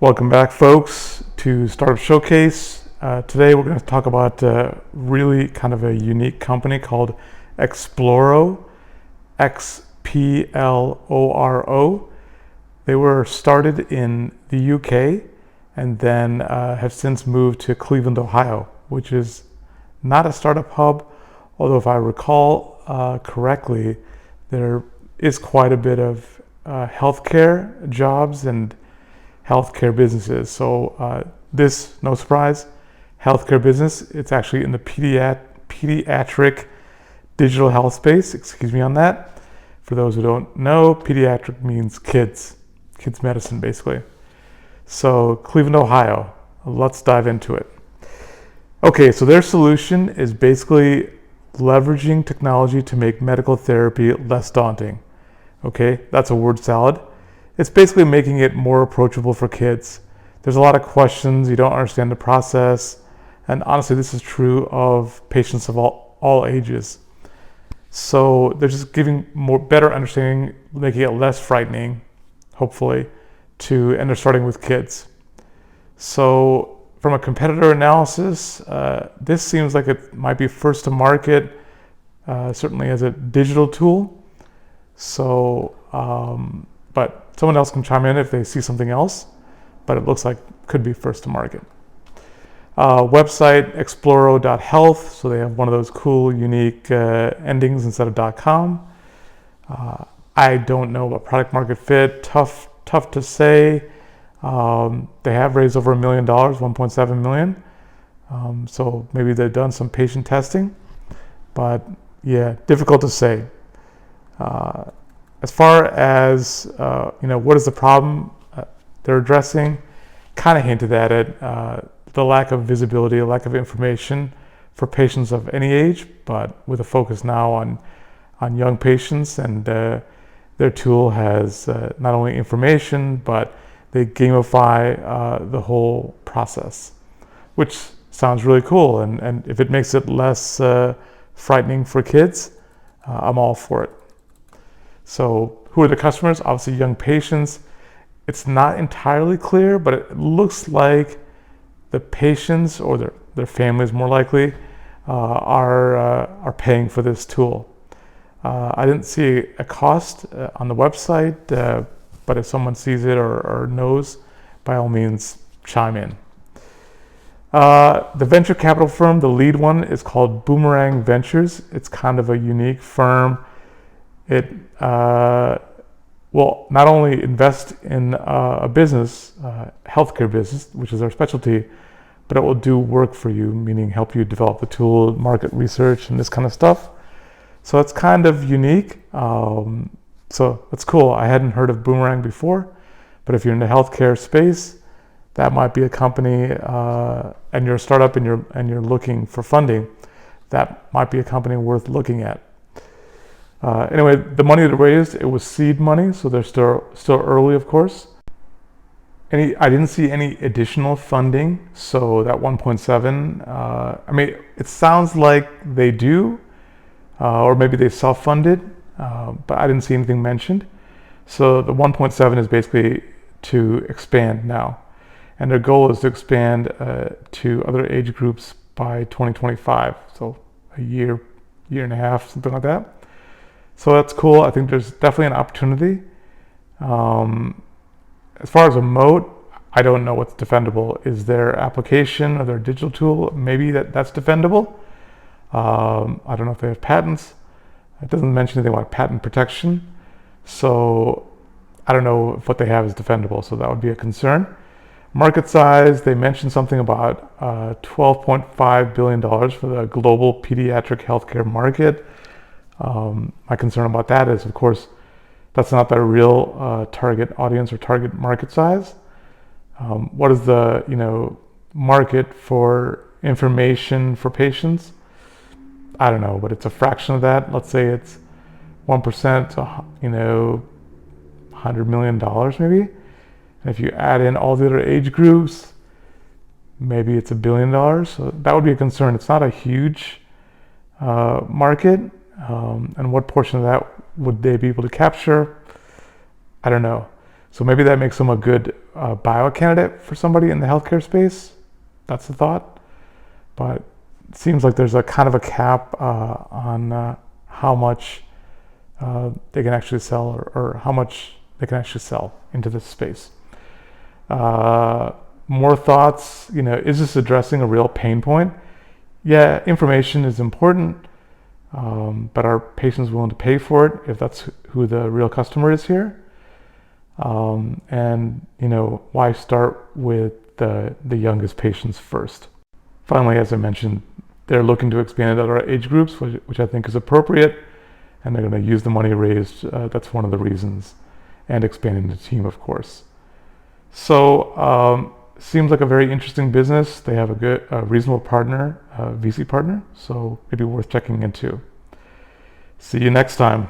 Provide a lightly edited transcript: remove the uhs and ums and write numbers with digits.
Welcome back, folks, to Startup Showcase. Today we're going to talk about really kind of a unique company called Xploro, Xploro. They were started in the UK and then have since moved to Cleveland, Ohio, which is not a startup hub, although if I recall correctly, there is quite a bit of healthcare jobs and healthcare businesses. So this, no surprise, healthcare business. It's actually in the pediatric digital health space. Excuse me on that. For those who don't know, pediatric means kids medicine, basically. So Cleveland, Ohio. Let's dive into it. Okay, so their solution is basically leveraging technology to make medical therapy less daunting. Okay, that's a word salad. It's basically making it more approachable for kids. There's a lot of questions, you don't understand the process, and honestly this is true of patients of all ages. So they're just giving better understanding, making it less frightening, hopefully, and they're starting with kids. So from a competitor analysis, this seems like it might be first to market, certainly as a digital tool. So, but someone else can chime in if they see something else, but it looks like could be first to market. Website xploro.health, so they have one of those cool, unique endings instead of .com. I don't know about product market fit. Tough to say. They have raised over $1 million, 1.7 million. So maybe they've done some patient testing, but yeah, difficult to say. As far as what is the problem they're addressing, kind of hinted at it, the lack of visibility, lack of information for patients of any age, but with a focus now on young patients, and their tool has not only information, but they gamify the whole process, which sounds really cool, and if it makes it less frightening for kids, I'm all for it. So who are the customers? Obviously young patients. It's not entirely clear, but it looks like the patients or their families more likely are paying for this tool. I didn't see a cost on the website, but if someone sees it or knows, by all means chime in. The venture capital firm, the lead one, is called Boomerang Ventures. It's kind of a unique firm. It will not only invest in a business, healthcare business, which is our specialty, but it will do work for you, meaning help you develop the tool, market research, and this kind of stuff. So it's kind of unique. So that's cool. I hadn't heard of Boomerang before, but if you're in the healthcare space, that might be a company, and you're a startup and you're looking for funding, that might be a company worth looking at. Anyway, the money they raised, it was seed money, so they're still early, of course. I didn't see any additional funding, so that 1.7, I mean, it sounds like they do, or maybe they self-funded, but I didn't see anything mentioned. So the 1.7 is basically to expand now, and their goal is to expand to other age groups by 2025, so a year and a half, something like that. So that's cool. I think there's definitely an opportunity. As far as a moat, I don't know what's defendable. Is their application or their digital tool, maybe that's defendable? I don't know if they have patents. It doesn't mention anything about patent protection. So I don't know if what they have is defendable, so that would be a concern. Market size, they mentioned something about $12.5 billion for the global pediatric healthcare market. My concern about that is, of course, that's not their real target audience or target market size. What is the market for information for patients? I don't know, but it's a fraction of that. Let's say it's 1% to $100 million maybe. And if you add in all the other age groups, maybe it's $1 billion. So that would be a concern. It's not a huge market. And what portion of that would they be able to capture? I don't know. So maybe that makes them a good bio candidate for somebody in the healthcare space. That's the thought. But it seems like there's a kind of a cap on how much they can actually sell, or how much they can actually sell into this space. More thoughts, is this addressing a real pain point? Yeah, information is important, but are patients willing to pay for it if that's who the real customer is here? And why start with the youngest patients first? Finally, as I mentioned, they're looking to expand it at our age groups, which I think is appropriate, and they're going to use the money raised. That's one of the reasons, and expanding the team, of course. So seems like a very interesting business. They have a reasonable partner, VC partner, so maybe worth checking into. See you next time.